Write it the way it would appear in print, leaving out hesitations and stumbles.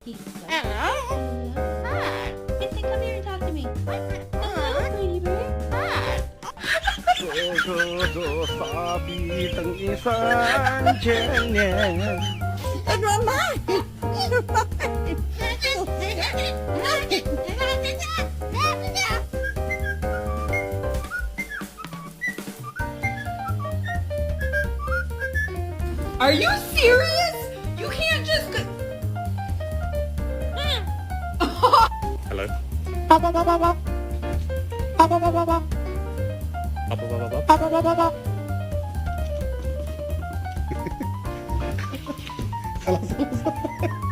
He's so Hello. Hi. Vincent, come here and talk to me. Hello, pretty bird. Hi. Sodo sabi ng isang tiyanyan. Ano naman? Are you serious? You can't just go. Hello. Papa, papa, papa. Papa, papa, papa. Apa apa apa? Papa, papa, papa. Salah salah salah.